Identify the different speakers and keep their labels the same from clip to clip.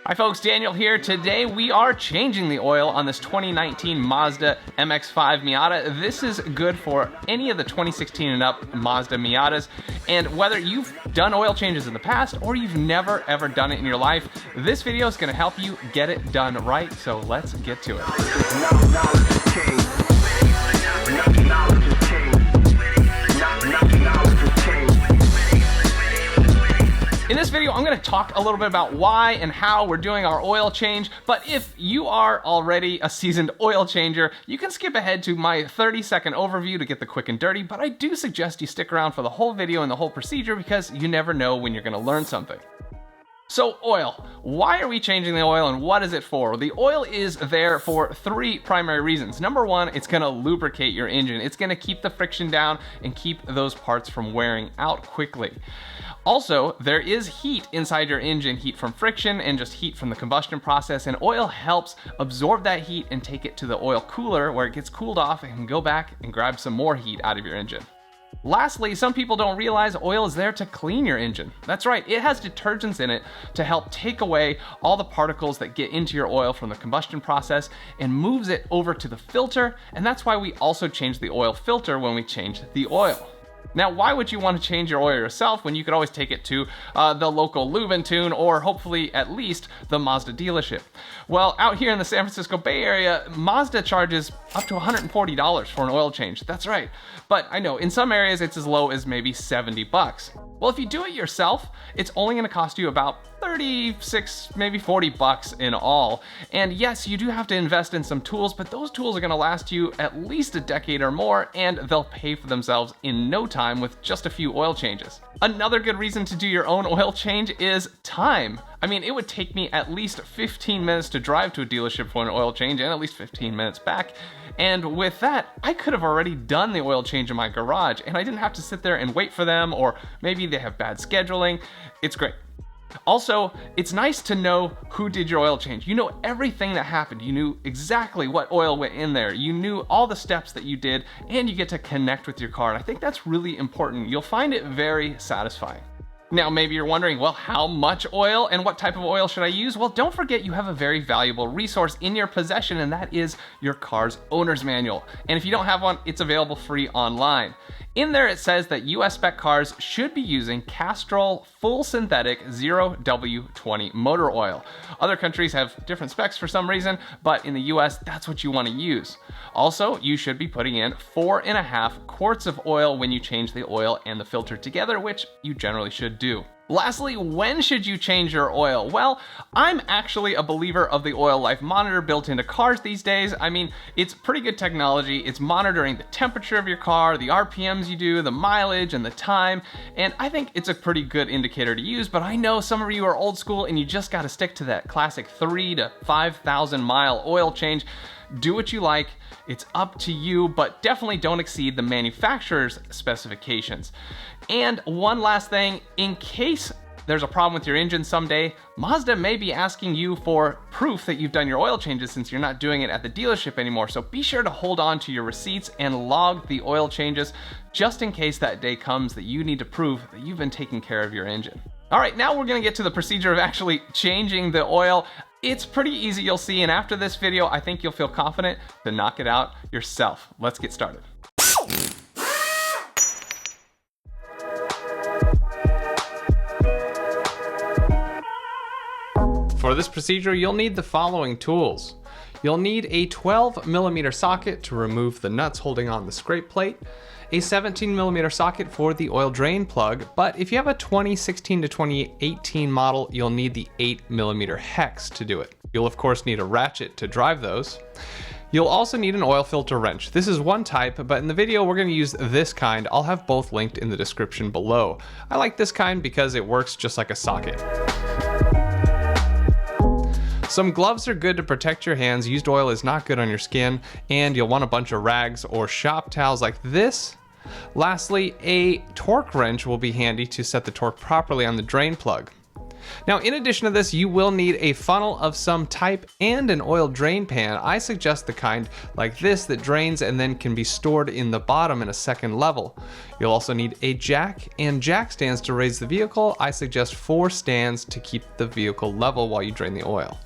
Speaker 1: Hi folks, Daniel here. Today we are changing the oil on this 2019 Mazda MX-5 Miata. This is good for any of the 2016 and up Mazda Miatas. And whether you've done oil changes in the past or you've never ever done it in your life, this video is going to help you get it done right. So let's get to it. In this video, I'm going to talk a little bit about why and how we're doing our oil change, but if you are already a seasoned oil changer, you can skip ahead to my 30-second overview to get the quick and dirty, but I do suggest you stick around for the whole video and the whole procedure because you never know when you're going to learn something. So oil, why are we changing the oil and what is it for? The oil is there for three primary reasons. Number one, it's gonna lubricate your engine. It's gonna keep the friction down and keep those parts from wearing out quickly. Also, there is heat inside your engine, heat from friction and just heat from the combustion process, and oil helps absorb that heat and take it to the oil cooler where it gets cooled off and can go back and grab some more heat out of your engine. Lastly, some people don't realize oil is there to clean your engine. That's right, it has detergents in it to help take away all the particles that get into your oil from the combustion process and moves it over to the filter, and that's why we also change the oil filter when we change the oil. Now, why would you want to change your oil yourself when you could always take it to the local Lube and Tune or hopefully at least the Mazda dealership? Well, out here in the San Francisco Bay Area, Mazda charges up to $140 for an oil change. That's right. But I know in some areas it's as low as maybe 70 bucks. Well, if you do it yourself, it's only going to cost you about 36, maybe 40 bucks in all. And yes, you do have to invest in some tools, but those tools are going to last you at least a decade or more, and they'll pay for themselves in no time with just a few oil changes. Another good reason to do your own oil change is time. I mean, it would take me at least 15 minutes to drive to a dealership for an oil change and at least 15 minutes back. And with that, I could have already done the oil change in my garage and I didn't have to sit there and wait for them, or maybe they have bad scheduling. It's great. Also, it's nice to know who did your oil change. You know everything that happened. You knew exactly what oil went in there. You knew all the steps that you did, and you get to connect with your car. And I think that's really important. You'll find it very satisfying. Now, maybe you're wondering, well, how much oil and what type of oil should I use? Well, don't forget you have a very valuable resource in your possession, and that is your car's owner's manual. And if you don't have one, it's available free online. In there, it says that US spec cars should be using Castrol full synthetic 0W20 motor oil. Other countries have different specs for some reason, but in the US, that's what you want to use. Also, you should be putting in 4.5 quarts of oil when you change the oil and the filter together, which you generally should do. Lastly, when should you change your oil? Well, I'm actually a believer of the oil life monitor built into cars these days. I mean, it's pretty good technology. It's monitoring the temperature of your car, the RPMs you do, the mileage and the time, and I think it's a pretty good indicator to use, but I know some of you are old school and you just gotta stick to that classic 3,000 to 5,000 mile oil change. Do what you like, it's up to you, but definitely don't exceed the manufacturer's specifications. And one last thing, in case there's a problem with your engine someday, Mazda may be asking you for proof that you've done your oil changes since you're not doing it at the dealership anymore. So be sure to hold on to your receipts and log the oil changes just in case that day comes that you need to prove that you've been taking care of your engine. All right, now we're gonna get to the procedure of actually changing the oil. It's pretty easy, you'll see, and after this video, I think you'll feel confident to knock it out yourself. Let's get started. For this procedure, you'll need the following tools. You'll need a 12mm socket to remove the nuts holding on the scrape plate, a 17mm socket for the oil drain plug, but if you have a 2016 to 2018 model, you'll need the 8mm hex to do it. You'll of course need a ratchet to drive those. You'll also need an oil filter wrench. This is one type, but in the video we're going to use this kind. I'll have both linked in the description below. I like this kind because it works just like a socket. Some gloves are good to protect your hands. Used oil is not good on your skin, and you'll want a bunch of rags or shop towels like this. Lastly, a torque wrench will be handy to set the torque properly on the drain plug. Now, in addition to this, you will need a funnel of some type and an oil drain pan. I suggest the kind like this that drains and then can be stored in the bottom in a second level. You'll also need a jack and jack stands to raise the vehicle. I suggest 4 stands to keep the vehicle level while you drain the oil.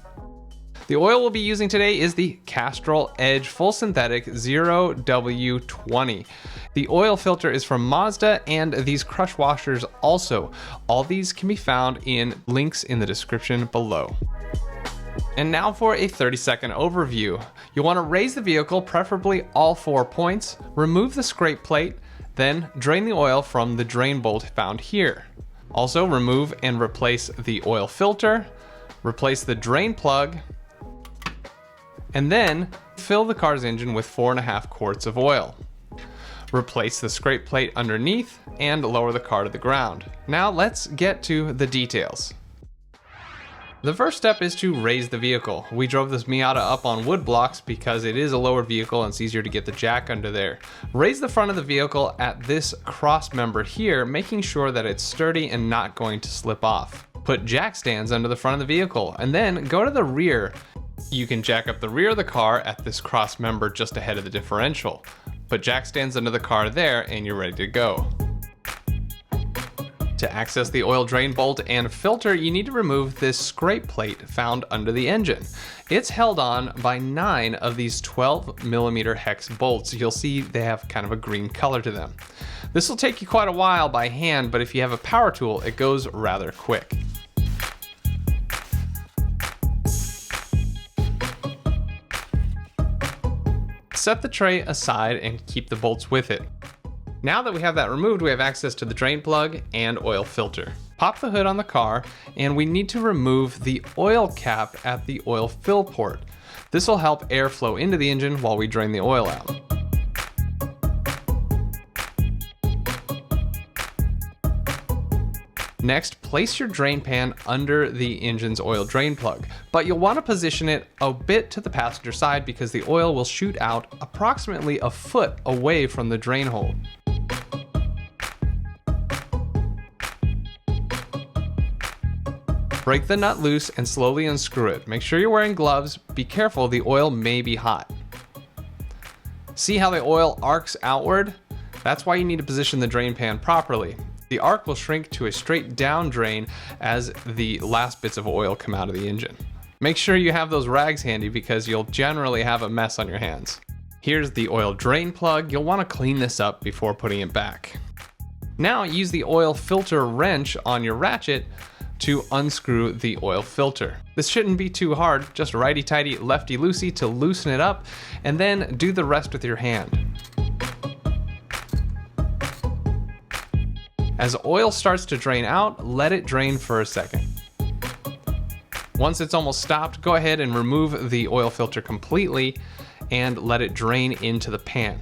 Speaker 1: The oil we'll be using today is the Castrol Edge Full Synthetic 0W20. The oil filter is from Mazda and these crush washers also. All these can be found in links in the description below. And now for a 30-second overview. You'll want to raise the vehicle, preferably all 4 points, remove the scrape plate, then drain the oil from the drain bolt found here. Also remove and replace the oil filter, replace the drain plug, and then fill the car's engine with 4.5 quarts of oil. Replace the scrape plate underneath and lower the car to the ground. Now let's get to the details. The first step is to raise the vehicle. We drove this Miata up on wood blocks because it is a lower vehicle and it's easier to get the jack under there. Raise the front of the vehicle at this cross member here, making sure that it's sturdy and not going to slip off. Put jack stands under the front of the vehicle and then go to the rear. You can jack up the rear of the car at this cross member just ahead of the differential. Put jack stands under the car there and you're ready to go. To access the oil drain bolt and filter, you need to remove this scrape plate found under the engine. It's held on by 9 of these 12mm hex bolts. You'll see they have kind of a green color to them. This will take you quite a while by hand, but if you have a power tool, it goes rather quick. Set the tray aside and keep the bolts with it. Now that we have that removed, we have access to the drain plug and oil filter. Pop the hood on the car, and we need to remove the oil cap at the oil fill port. This will help air flow into the engine while we drain the oil out. Next, place your drain pan under the engine's oil drain plug, but you'll want to position it a bit to the passenger side because the oil will shoot out approximately a foot away from the drain hole. Break the nut loose and slowly unscrew it. Make sure you're wearing gloves. Be careful, the oil may be hot. See how the oil arcs outward? That's why you need to position the drain pan properly. The arc will shrink to a straight down drain as the last bits of oil come out of the engine. Make sure you have those rags handy because you'll generally have a mess on your hands. Here's the oil drain plug. You'll want to clean this up before putting it back. Now use the oil filter wrench on your ratchet to unscrew the oil filter. This shouldn't be too hard, just righty-tighty, lefty-loosey to loosen it up, and then do the rest with your hand. As oil starts to drain out, let it drain for a second. Once it's almost stopped, go ahead and remove the oil filter completely and let it drain into the pan.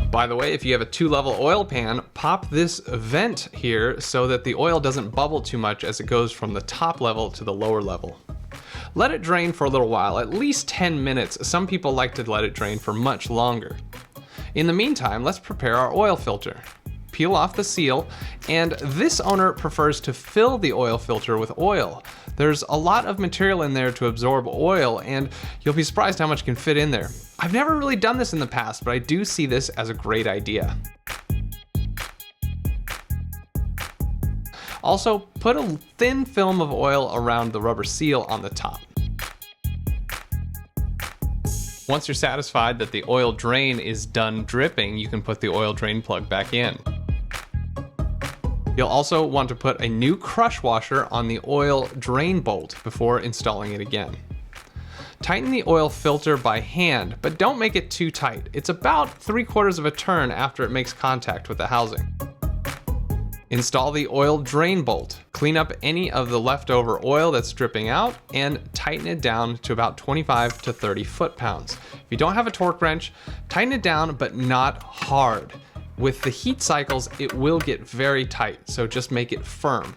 Speaker 1: By the way, if you have a 2-level oil pan, pop this vent here so that the oil doesn't bubble too much as it goes from the top level to the lower level. Let it drain for a little while, at least 10 minutes. Some people like to let it drain for much longer. In the meantime, let's prepare our oil filter. Peel off the seal, and this owner prefers to fill the oil filter with oil. There's a lot of material in there to absorb oil, and you'll be surprised how much can fit in there. I've never really done this in the past, but I do see this as a great idea. Also, put a thin film of oil around the rubber seal on the top. Once you're satisfied that the oil drain is done dripping, you can put the oil drain plug back in. You'll also want to put a new crush washer on the oil drain bolt before installing it again. Tighten the oil filter by hand, but don't make it too tight. It's about 3/4 of a turn after it makes contact with the housing. Install the oil drain bolt. Clean up any of the leftover oil that's dripping out and tighten it down to about 25 to 30 foot-pounds. If you don't have a torque wrench, tighten it down, but not hard. With the heat cycles, it will get very tight, so just make it firm.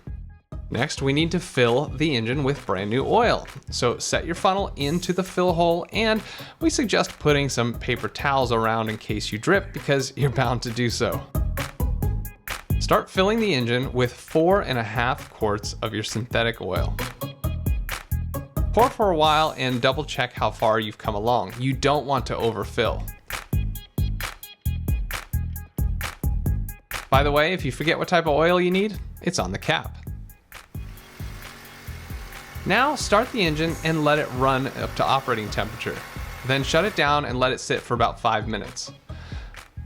Speaker 1: Next, we need to fill the engine with brand new oil. So set your funnel into the fill hole, and we suggest putting some paper towels around in case you drip, because you're bound to do so. Start filling the engine with 4.5 quarts of your synthetic oil. Pour for a while and double check how far you've come along. You don't want to overfill. By the way, if you forget what type of oil you need, it's on the cap. Now start the engine and let it run up to operating temperature. Then shut it down and let it sit for about 5 minutes.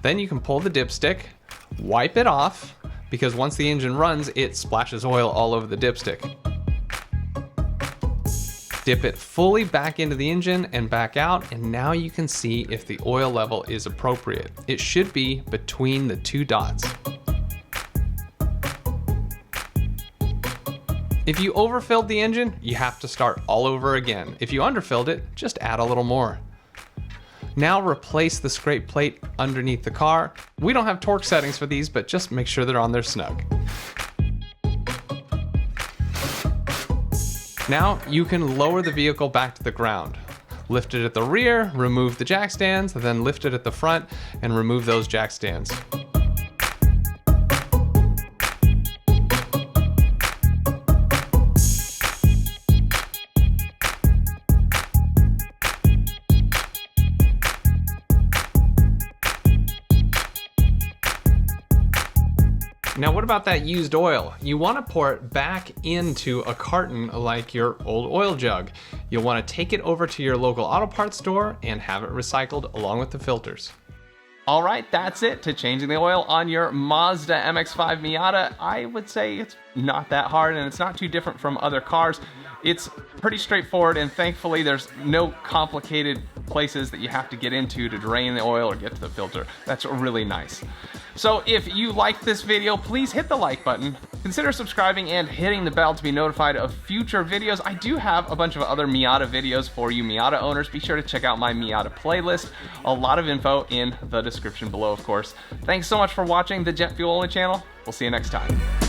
Speaker 1: Then you can pull the dipstick, wipe it off, because once the engine runs, it splashes oil all over the dipstick. Dip it fully back into the engine and back out, and now you can see if the oil level is appropriate. It should be between the 2 dots. If you overfilled the engine, you have to start all over again. If you underfilled it, just add a little more. Now replace the scrape plate underneath the car. We don't have torque settings for these, but just make sure they're on there snug. Now you can lower the vehicle back to the ground. Lift it at the rear, remove the jack stands, then lift it at the front and remove those jack stands. Now what about that used oil? You want to pour it back into a carton like your old oil jug. You'll want to take it over to your local auto parts store and have it recycled along with the filters. All right, that's it to changing the oil on your Mazda MX-5 Miata. I would say it's not that hard, and it's not too different from other cars. It's pretty straightforward, and thankfully there's no complicated places that you have to get into to drain the oil or get to the filter. That's really nice. So if you liked this video, please hit the like button. Consider subscribing and hitting the bell to be notified of future videos. I do have a bunch of other Miata videos for you Miata owners. Be sure to check out my Miata playlist. A lot of info in the description below, of course. Thanks so much for watching the Jet Fuel Only channel. We'll see you next time.